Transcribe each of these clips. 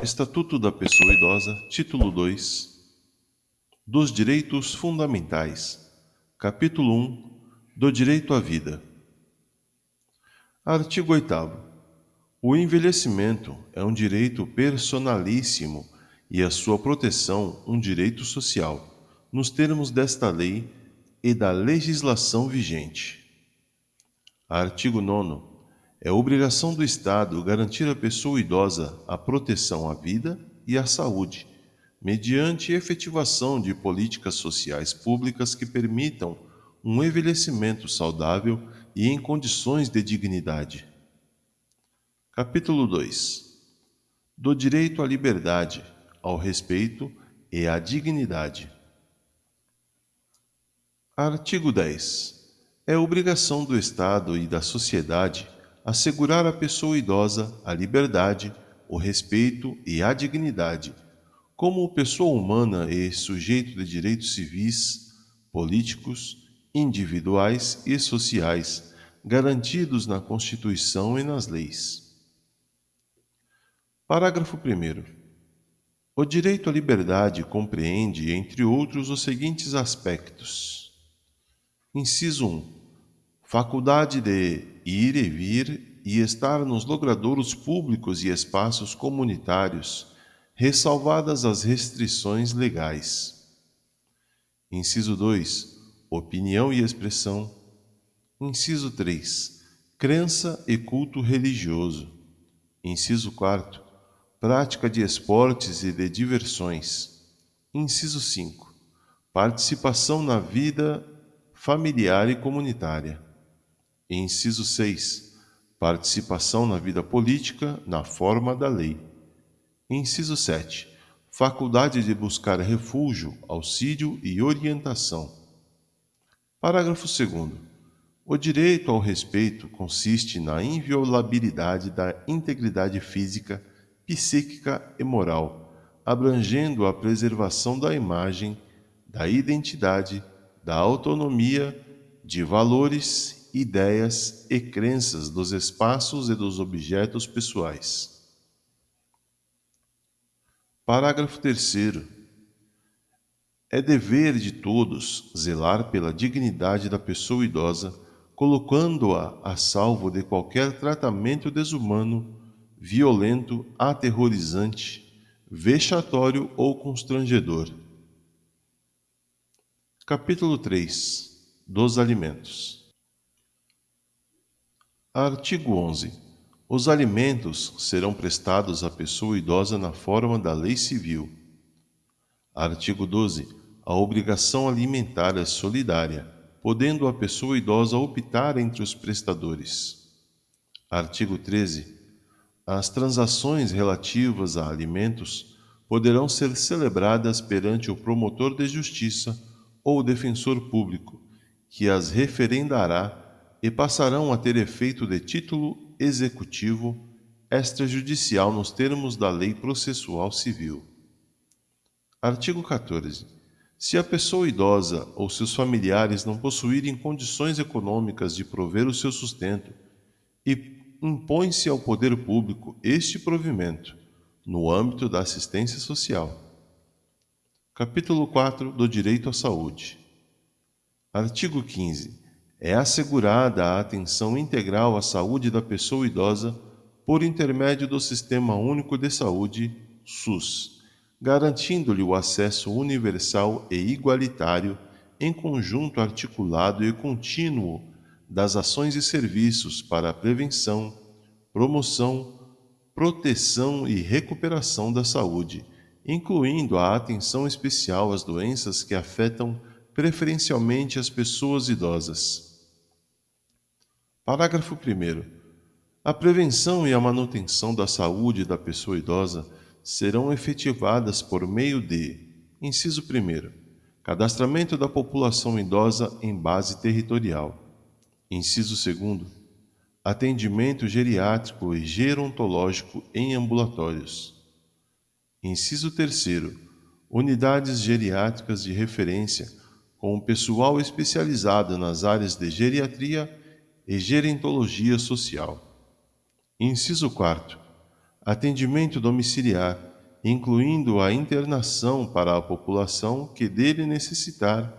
Estatuto da Pessoa Idosa, Título 2, dos Direitos Fundamentais, Capítulo 1, do Direito à Vida. Artigo 8º. O envelhecimento é um direito personalíssimo e a sua proteção um direito social, nos termos desta lei e da legislação vigente. Artigo 9º. É obrigação do Estado garantir à pessoa idosa a proteção à vida e à saúde, mediante efetivação de políticas sociais públicas que permitam um envelhecimento saudável e em condições de dignidade. Capítulo 2. Do direito à liberdade, ao respeito e à dignidade. Artigo 10. É obrigação do Estado e da sociedade assegurar à pessoa idosa a liberdade, o respeito e a dignidade, como pessoa humana e sujeito de direitos civis, políticos, individuais e sociais, garantidos na Constituição e nas leis. Parágrafo 1º. O direito à liberdade compreende, entre outros, os seguintes aspectos. Inciso 1. Faculdade de ir e vir e estar nos logradouros públicos e espaços comunitários, ressalvadas as restrições legais. Inciso 2. Opinião e expressão. Inciso 3. Crença e culto religioso. Inciso 4. Prática de esportes e de diversões. Inciso 5. Participação na vida familiar e comunitária. Inciso 6. Participação na vida política na forma da lei. Inciso 7. Faculdade de buscar refúgio, auxílio e orientação. Parágrafo 2º. O direito ao respeito consiste na inviolabilidade da integridade física, psíquica e moral, abrangendo a preservação da imagem, da identidade, da autonomia, de valores, ideias e crenças dos espaços e dos objetos pessoais. Parágrafo 3º. É dever de todos zelar pela dignidade da pessoa idosa, colocando-a a salvo de qualquer tratamento desumano, violento, aterrorizante, vexatório ou constrangedor. Capítulo 3. Dos alimentos. Artigo 11. Os alimentos serão prestados à pessoa idosa na forma da lei civil. Artigo 12. A obrigação alimentar é solidária, podendo a pessoa idosa optar entre os prestadores. Artigo 13. As transações relativas a alimentos poderão ser celebradas perante o promotor de justiça ou o defensor público, que as referendará e passarão a ter efeito de título executivo extrajudicial nos termos da Lei Processual Civil. Artigo 14. Se a pessoa idosa ou seus familiares não possuírem condições econômicas de prover o seu sustento, e impõe-se ao poder público este provimento, no âmbito da assistência social. Capítulo 4 do Direito à Saúde. Artigo 15. É assegurada a atenção integral à saúde da pessoa idosa por intermédio do Sistema Único de Saúde, SUS, garantindo-lhe o acesso universal e igualitário, em conjunto articulado e contínuo das ações e serviços para a prevenção, promoção, proteção e recuperação da saúde, incluindo a atenção especial às doenças que afetam preferencialmente as pessoas idosas. Parágrafo 1º. A prevenção e a manutenção da saúde da pessoa idosa serão efetivadas por meio de: inciso 1º, cadastramento da população idosa em base territorial. Inciso 2º, atendimento geriátrico e gerontológico em ambulatórios. Inciso 3º, unidades geriátricas de referência com pessoal especializado nas áreas de geriatria e gerontologia social. Inciso 4º, atendimento domiciliar, incluindo a internação para a população que dele necessitar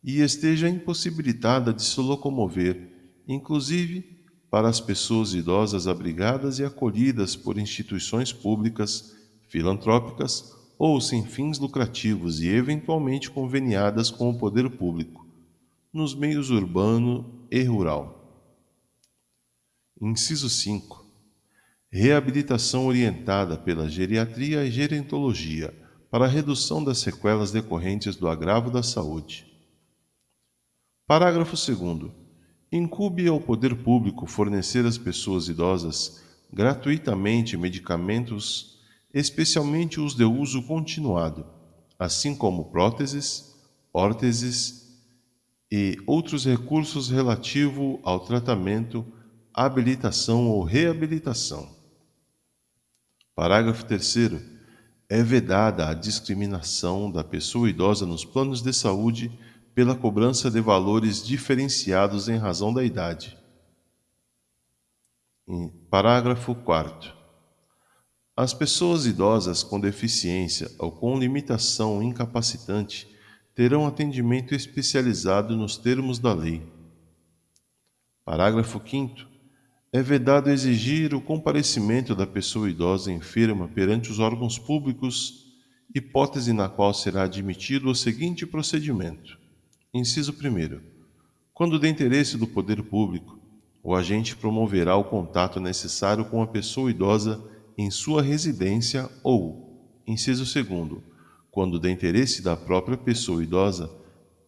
e esteja impossibilitada de se locomover, inclusive para as pessoas idosas abrigadas e acolhidas por instituições públicas, filantrópicas ou sem fins lucrativos e eventualmente conveniadas com o poder público, nos meios urbano e rural. Inciso 5. Reabilitação orientada pela geriatria e gerontologia para a redução das sequelas decorrentes do agravo da saúde. Parágrafo 2º. Incumbe ao poder público fornecer às pessoas idosas gratuitamente medicamentos, especialmente os de uso continuado, assim como próteses, órteses e outros recursos relativos ao tratamento, habilitação ou reabilitação. Parágrafo 3º. É vedada a discriminação da pessoa idosa nos planos de saúde pela cobrança de valores diferenciados em razão da idade. Parágrafo 4º. As pessoas idosas com deficiência ou com limitação incapacitante terão atendimento especializado nos termos da lei. Parágrafo 5º. É vedado exigir o comparecimento da pessoa idosa enferma perante os órgãos públicos, hipótese na qual será admitido o seguinte procedimento. Inciso 1º. Quando de interesse do poder público, o agente promoverá o contato necessário com a pessoa idosa em sua residência ou, inciso 2º, quando de interesse da própria pessoa idosa,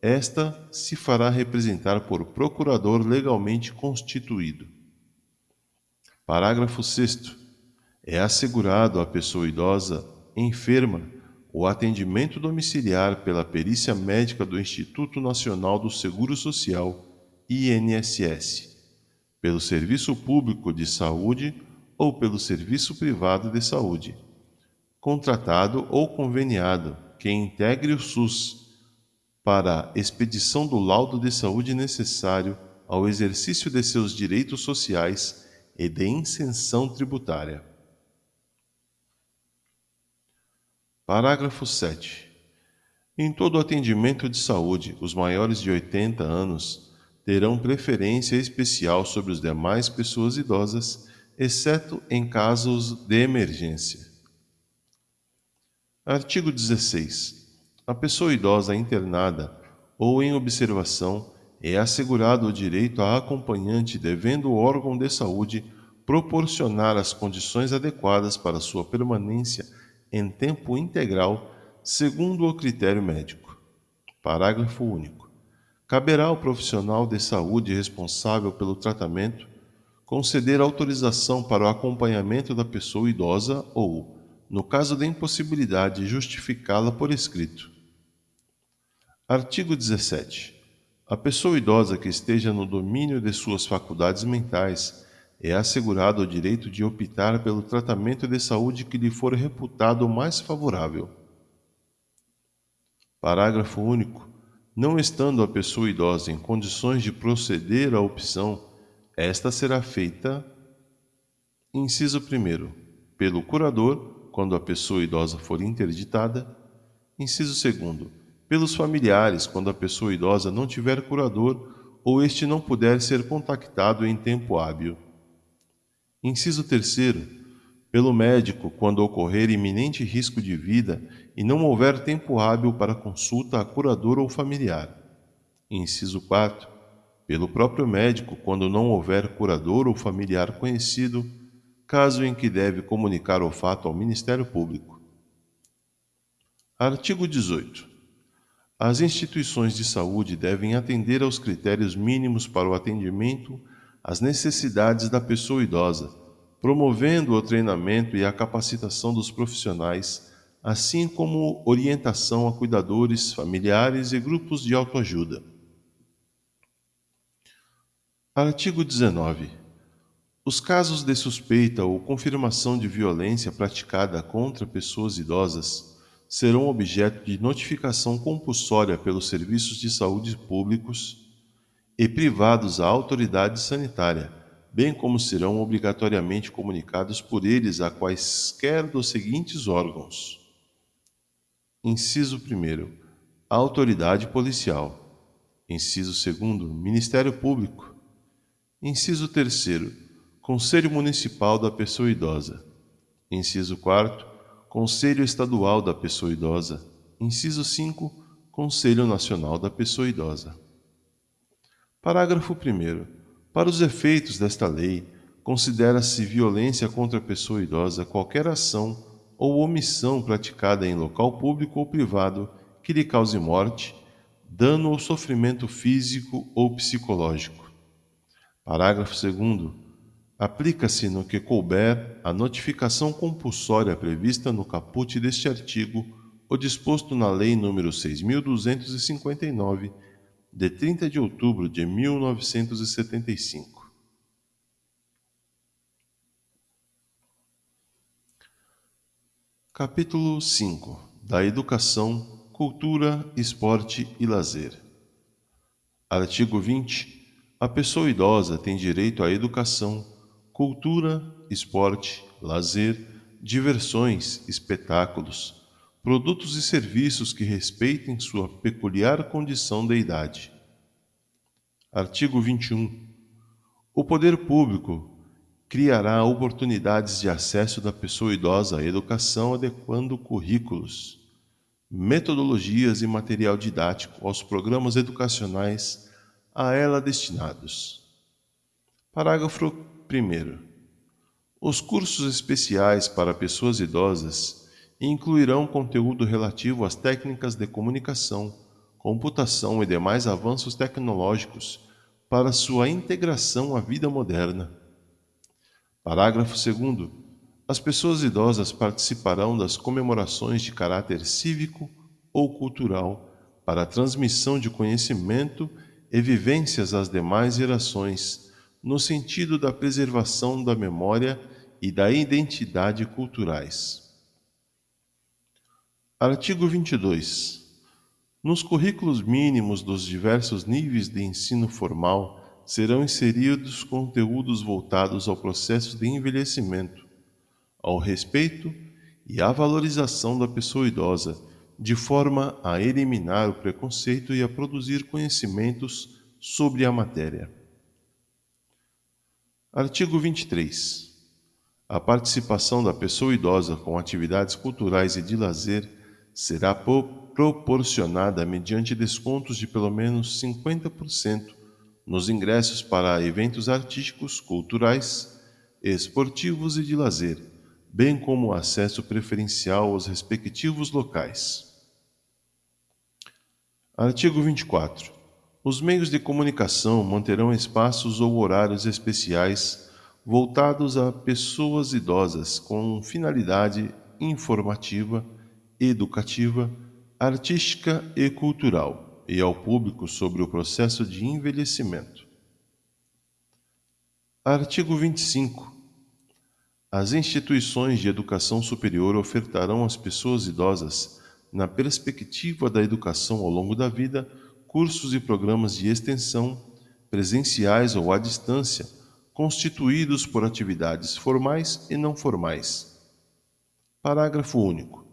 esta se fará representar por procurador legalmente constituído. Parágrafo 6º. É assegurado à pessoa idosa enferma o atendimento domiciliar pela perícia médica do Instituto Nacional do Seguro Social, INSS, pelo Serviço Público de Saúde ou pelo Serviço Privado de Saúde, contratado ou conveniado que integre o SUS para a expedição do laudo de saúde necessário ao exercício de seus direitos sociais e de isenção tributária. Parágrafo 7. Em todo atendimento de saúde, os maiores de 80 anos terão preferência especial sobre as demais pessoas idosas, exceto em casos de emergência. Artigo 16. A pessoa idosa internada ou em observação é assegurado o direito a acompanhante, devendo o órgão de saúde proporcionar as condições adequadas para sua permanência em tempo integral, segundo o critério médico. Parágrafo único. Caberá ao profissional de saúde responsável pelo tratamento conceder autorização para o acompanhamento da pessoa idosa ou, no caso de impossibilidade, justificá-la por escrito. Artigo 17. A pessoa idosa que esteja no domínio de suas faculdades mentais é assegurado o direito de optar pelo tratamento de saúde que lhe for reputado mais favorável. Parágrafo único. Não estando a pessoa idosa em condições de proceder à opção, esta será feita, inciso 1º, pelo curador, quando a pessoa idosa for interditada, inciso 2º, pelos familiares, quando a pessoa idosa não tiver curador ou este não puder ser contactado em tempo hábil. Inciso 3º, pelo médico, quando ocorrer iminente risco de vida e não houver tempo hábil para consulta a curador ou familiar. Inciso 4º, pelo próprio médico, quando não houver curador ou familiar conhecido, caso em que deve comunicar o fato ao Ministério Público. Artigo 18. As instituições de saúde devem atender aos critérios mínimos para o atendimento às necessidades da pessoa idosa, promovendo o treinamento e a capacitação dos profissionais, assim como orientação a cuidadores, familiares e grupos de autoajuda. Artigo 19. Os casos de suspeita ou confirmação de violência praticada contra pessoas idosas serão objeto de notificação compulsória pelos serviços de saúde públicos e privados à autoridade sanitária, bem como serão obrigatoriamente comunicados por eles a quaisquer dos seguintes órgãos. Inciso 1º. Autoridade policial. Inciso 2º. Ministério Público. Inciso 3º. Conselho Municipal da Pessoa Idosa. Inciso 4º. Conselho Estadual da Pessoa Idosa. Inciso 5º. Conselho Nacional da Pessoa Idosa. Parágrafo 1º. Para os efeitos desta lei, considera-se violência contra a pessoa idosa qualquer ação ou omissão praticada em local público ou privado que lhe cause morte, dano ou sofrimento físico ou psicológico. Parágrafo 2º. Aplica-se no que couber a notificação compulsória prevista no caput deste artigo o disposto na Lei nº 6.259, de 30 de outubro de 1975. Capítulo 5. Da Educação, Cultura, Esporte e Lazer. Artigo 20. A pessoa idosa tem direito à educação, cultura, esporte, lazer, diversões, espetáculos, produtos e serviços que respeitem sua peculiar condição de idade. Artigo 21. O poder público criará oportunidades de acesso da pessoa idosa à educação adequando currículos, metodologias e material didático aos programas educacionais a ela destinados. Parágrafo 1º. Os cursos especiais para pessoas idosas incluirão conteúdo relativo às técnicas de comunicação, computação e demais avanços tecnológicos para sua integração à vida moderna. Parágrafo 2º. As pessoas idosas participarão das comemorações de caráter cívico ou cultural para a transmissão de conhecimento e vivências às demais gerações, no sentido da preservação da memória e da identidade culturais. Artigo 22. Nos currículos mínimos dos diversos níveis de ensino formal serão inseridos conteúdos voltados ao processo de envelhecimento, ao respeito e à valorização da pessoa idosa, de forma a eliminar o preconceito e a produzir conhecimentos sobre a matéria. Artigo 23. A participação da pessoa idosa com atividades culturais e de lazer será proporcionada mediante descontos de pelo menos 50% nos ingressos para eventos artísticos, culturais, esportivos e de lazer, bem como acesso preferencial aos respectivos locais. Artigo 24. Os meios de comunicação manterão espaços ou horários especiais voltados a pessoas idosas com finalidade informativa, educativa, artística e cultural, e ao público sobre o processo de envelhecimento. Artigo 25. As instituições de educação superior ofertarão às pessoas idosas, na perspectiva da educação ao longo da vida, cursos e programas de extensão, presenciais ou à distância, constituídos por atividades formais e não formais. Parágrafo único.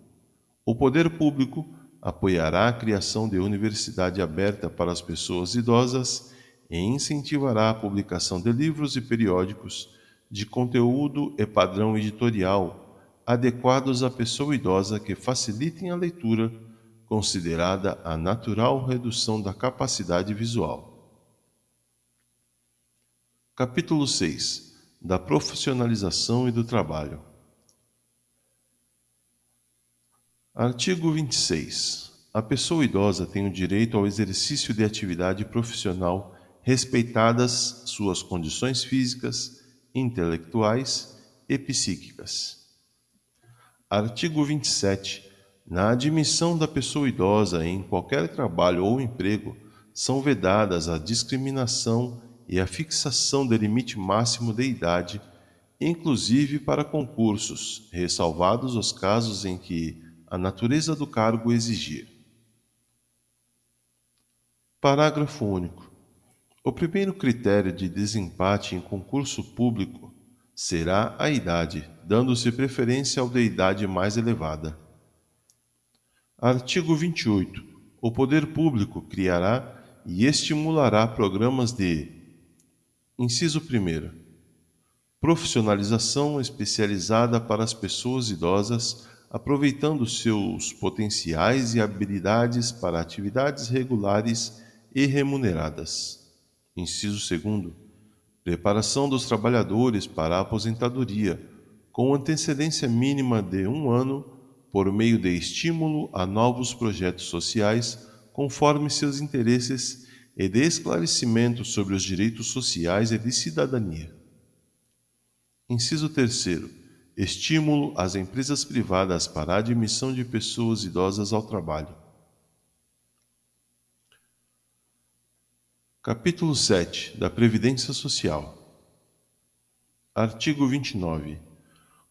O poder público apoiará a criação de universidade aberta para as pessoas idosas e incentivará a publicação de livros e periódicos de conteúdo e padrão editorial adequados à pessoa idosa que facilitem a leitura, considerada a natural redução da capacidade visual. Capítulo 6. Da profissionalização e do trabalho. Artigo 26. A pessoa idosa tem o direito ao exercício de atividade profissional, respeitadas suas condições físicas, intelectuais e psíquicas. Artigo 27. Na admissão da pessoa idosa em qualquer trabalho ou emprego, são vedadas a discriminação e a fixação de limite máximo de idade, inclusive para concursos, ressalvados os casos em que a natureza do cargo exigir. Parágrafo único. O primeiro critério de desempate em concurso público será a idade, dando-se preferência ao da idade mais elevada. Artigo 28. O poder público criará e estimulará programas de: inciso 1. Profissionalização especializada para as pessoas idosas, aproveitando seus potenciais e habilidades para atividades regulares e remuneradas. Inciso 2. Preparação dos trabalhadores para a aposentadoria, com antecedência mínima de 1 ano, por meio de estímulo a novos projetos sociais, conforme seus interesses, e de esclarecimento sobre os direitos sociais e de cidadania. Inciso 3. Estímulo às empresas privadas para a admissão de pessoas idosas ao trabalho. Capítulo 7 da Previdência Social. Artigo 29.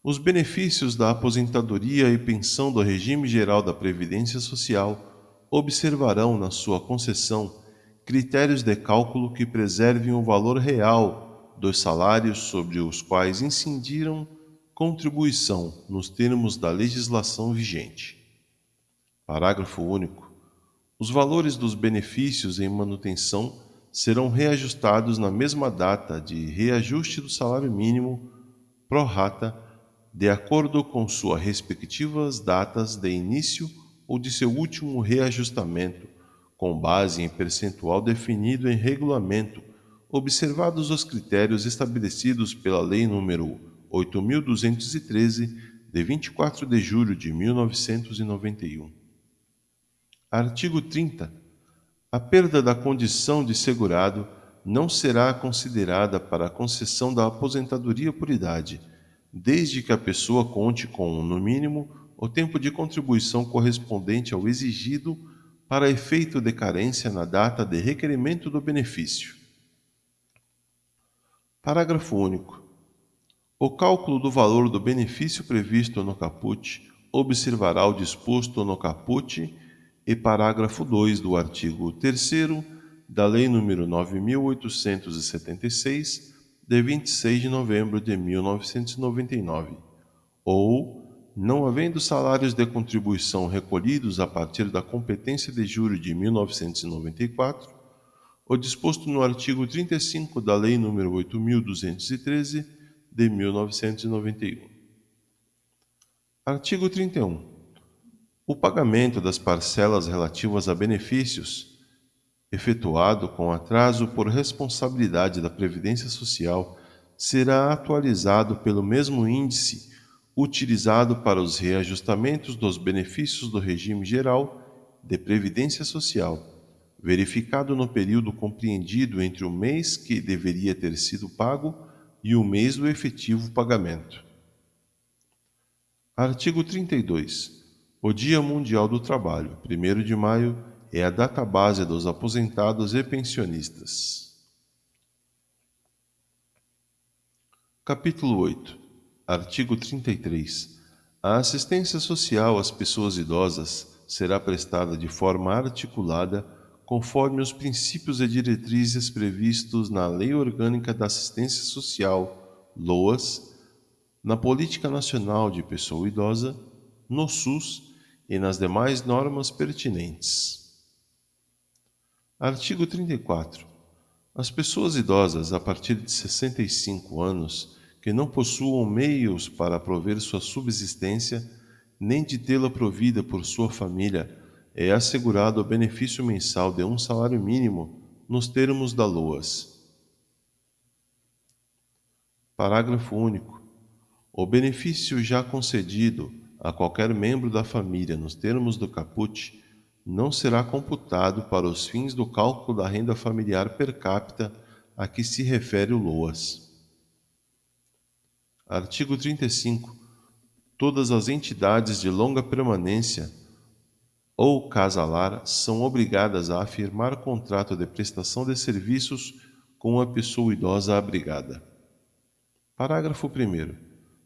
Os benefícios da aposentadoria e pensão do regime geral da Previdência Social observarão na sua concessão critérios de cálculo que preservem o valor real dos salários sobre os quais incidiram contribuição nos termos da legislação vigente. Parágrafo único. Os valores dos benefícios em manutenção serão reajustados na mesma data de reajuste do salário mínimo pro rata, de acordo com suas respectivas datas de início ou de seu último reajustamento, com base em percentual definido em regulamento, observados os critérios estabelecidos pela Lei nº 8.213, de 24 de julho de 1991. Artigo 30. A perda da condição de segurado não será considerada para a concessão da aposentadoria por idade, desde que a pessoa conte com, no mínimo, o tempo de contribuição correspondente ao exigido para efeito de carência na data de requerimento do benefício. Parágrafo único. O cálculo do valor do benefício previsto no caput observará o disposto no caput e parágrafo 2 do artigo 3º da Lei nº 9.876, de 26 de novembro de 1999, ou, não havendo salários de contribuição recolhidos a partir da competência de julho de 1994, o disposto no artigo 35 da Lei nº 8.213, de 1991. Artigo 31. O pagamento das parcelas relativas a benefícios, efetuado com atraso por responsabilidade da Previdência Social, será atualizado pelo mesmo índice utilizado para os reajustamentos dos benefícios do regime geral de Previdência Social, verificado no período compreendido entre o mês que deveria ter sido pago e o mês do efetivo pagamento. Artigo 32. O Dia Mundial do Trabalho, 1º de maio, é a data base dos aposentados e pensionistas. Capítulo 8. Artigo 33. A assistência social às pessoas idosas será prestada de forma articulada conforme os princípios e diretrizes previstos na Lei Orgânica da Assistência Social, LOAS, na Política Nacional de Pessoa Idosa, no SUS e nas demais normas pertinentes. Artigo 34. As pessoas idosas a partir de 65 anos que não possuam meios para prover sua subsistência, nem de tê-la provida por sua família, é assegurado o benefício mensal de um salário mínimo nos termos da LOAS. Parágrafo único. O benefício já concedido a qualquer membro da família nos termos do caput não será computado para os fins do cálculo da renda familiar per capita a que se refere o LOAS. Artigo 35. Todas as entidades de longa permanência ou casalar são obrigadas a afirmar contrato de prestação de serviços com a pessoa idosa abrigada. Parágrafo 1º.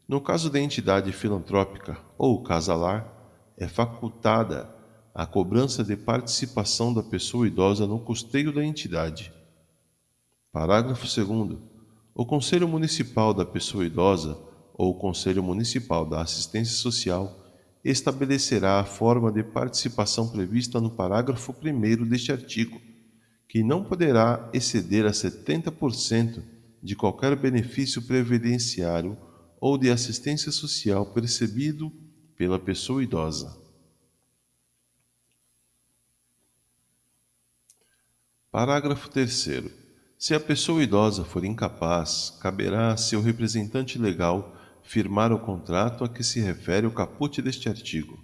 No caso da entidade filantrópica ou casalar, é facultada a cobrança de participação da pessoa idosa no custeio da entidade. Parágrafo 2º. O Conselho Municipal da Pessoa Idosa ou o Conselho Municipal da Assistência Social estabelecerá a forma de participação prevista no parágrafo 1º deste artigo, que não poderá exceder a 70% de qualquer benefício previdenciário ou de assistência social percebido pela pessoa idosa. Parágrafo 3º. Se a pessoa idosa for incapaz, caberá a seu representante legal firmar o contrato a que se refere o caput deste artigo.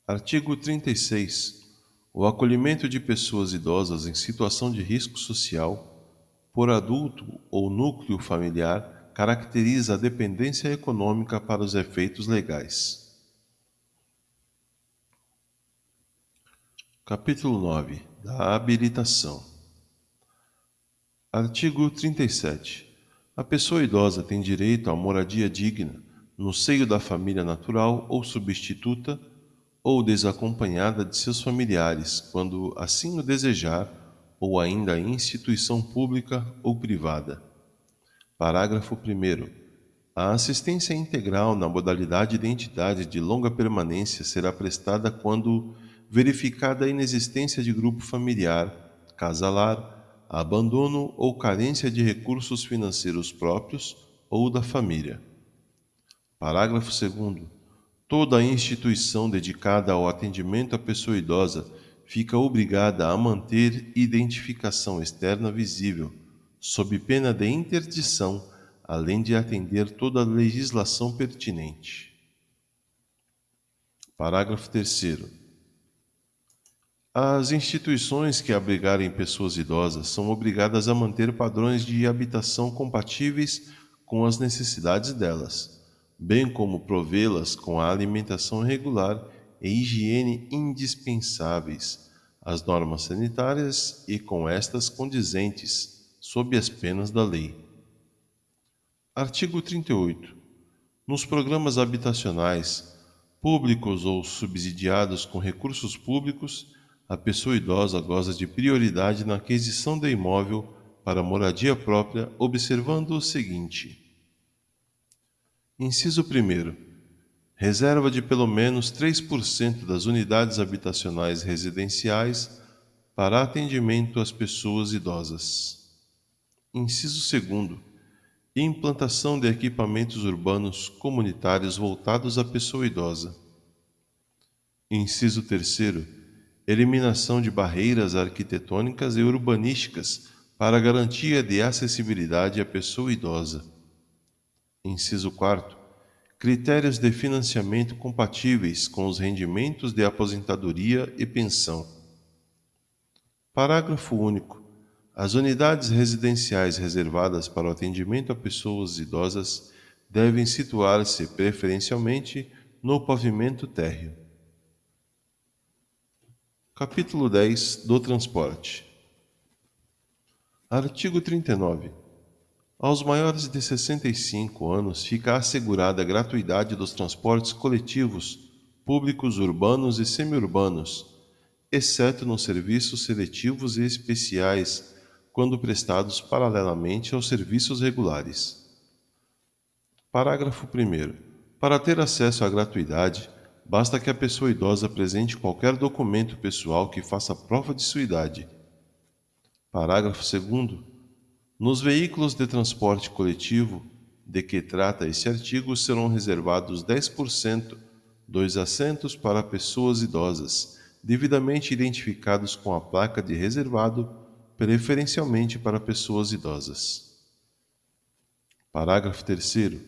Artigo 36. O acolhimento de pessoas idosas em situação de risco social, por adulto ou núcleo familiar, caracteriza a dependência econômica para os efeitos legais. Capítulo 9. Da habilitação. Artigo 37. A pessoa idosa tem direito à moradia digna, no seio da família natural ou substituta, ou desacompanhada de seus familiares, quando assim o desejar, ou ainda em instituição pública ou privada. Parágrafo 1º. A assistência integral na modalidade de identidade de longa permanência será prestada quando verificada a inexistência de grupo familiar, casalar, abandono ou carência de recursos financeiros próprios ou da família. Parágrafo 2º. Toda instituição dedicada ao atendimento à pessoa idosa fica obrigada a manter identificação externa visível, sob pena de interdição, além de atender toda a legislação pertinente. Parágrafo 3º. As instituições que abrigarem pessoas idosas são obrigadas a manter padrões de habitação compatíveis com as necessidades delas, bem como provê-las com a alimentação regular e higiene indispensáveis, as normas sanitárias e com estas condizentes, sob as penas da lei. Artigo 38. Nos programas habitacionais, públicos ou subsidiados com recursos públicos, a pessoa idosa goza de prioridade na aquisição de imóvel para moradia própria, observando o seguinte: Inciso 1º. Reserva de pelo menos 3% das unidades habitacionais residenciais para atendimento às pessoas idosas. Inciso 2º. Implantação de equipamentos urbanos comunitários voltados à pessoa idosa. Inciso 3º. Eliminação de barreiras arquitetônicas e urbanísticas para garantia de acessibilidade à pessoa idosa. Inciso 4º. Critérios de financiamento compatíveis com os rendimentos de aposentadoria e pensão. Parágrafo único. As unidades residenciais reservadas para o atendimento a pessoas idosas devem situar-se preferencialmente no pavimento térreo. Capítulo 10 do transporte. Artigo 39. Aos maiores de 65 anos fica assegurada a gratuidade dos transportes coletivos, públicos urbanos e semiurbanos, exceto nos serviços seletivos e especiais, quando prestados paralelamente aos serviços regulares. Parágrafo 1º. Para ter acesso à gratuidade, basta que a pessoa idosa apresente qualquer documento pessoal que faça prova de sua idade. Parágrafo 2º. Nos veículos de transporte coletivo de que trata este artigo serão reservados 10% dos assentos para pessoas idosas, devidamente identificados com a placa de reservado, preferencialmente para pessoas idosas. Parágrafo 3º.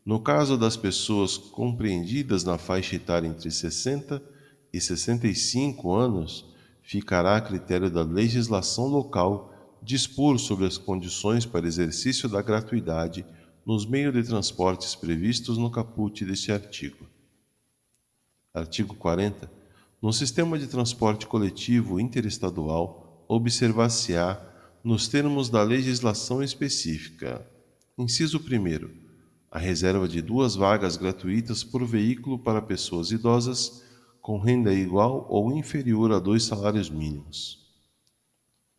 No caso das pessoas compreendidas na faixa etária entre 60 e 65 anos, ficará a critério da legislação local dispor sobre as condições para exercício da gratuidade nos meios de transportes previstos no caput deste artigo. Artigo 40. No sistema de transporte coletivo interestadual, observar-se-á, nos termos da legislação específica. Inciso 1º. A reserva de 2 vagas gratuitas por veículo para pessoas idosas com renda igual ou inferior a 2 salários mínimos.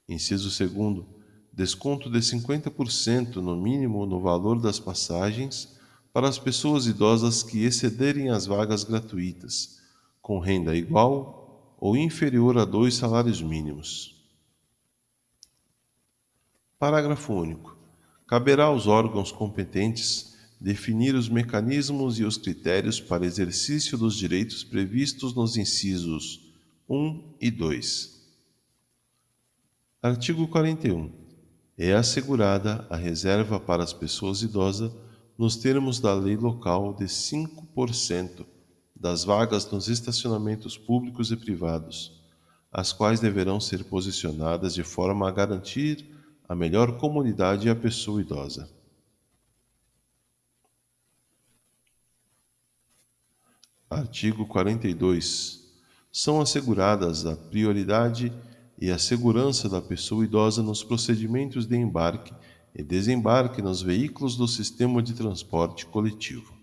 Inciso 2º. desconto de 50% no mínimo no valor das passagens para as pessoas idosas que excederem as vagas gratuitas, com renda igual ou inferior a 2 salários mínimos. Parágrafo único. Caberá aos órgãos competentes definir os mecanismos e os critérios para exercício dos direitos previstos nos incisos 1 e 2. Artigo 41. É assegurada a reserva para as pessoas idosas nos termos da lei local de 5% das vagas nos estacionamentos públicos e privados, as quais deverão ser posicionadas de forma a garantir a melhor comunidade à pessoa idosa. Artigo 42. São asseguradas a prioridade e a segurança da pessoa idosa nos procedimentos de embarque e desembarque nos veículos do sistema de transporte coletivo.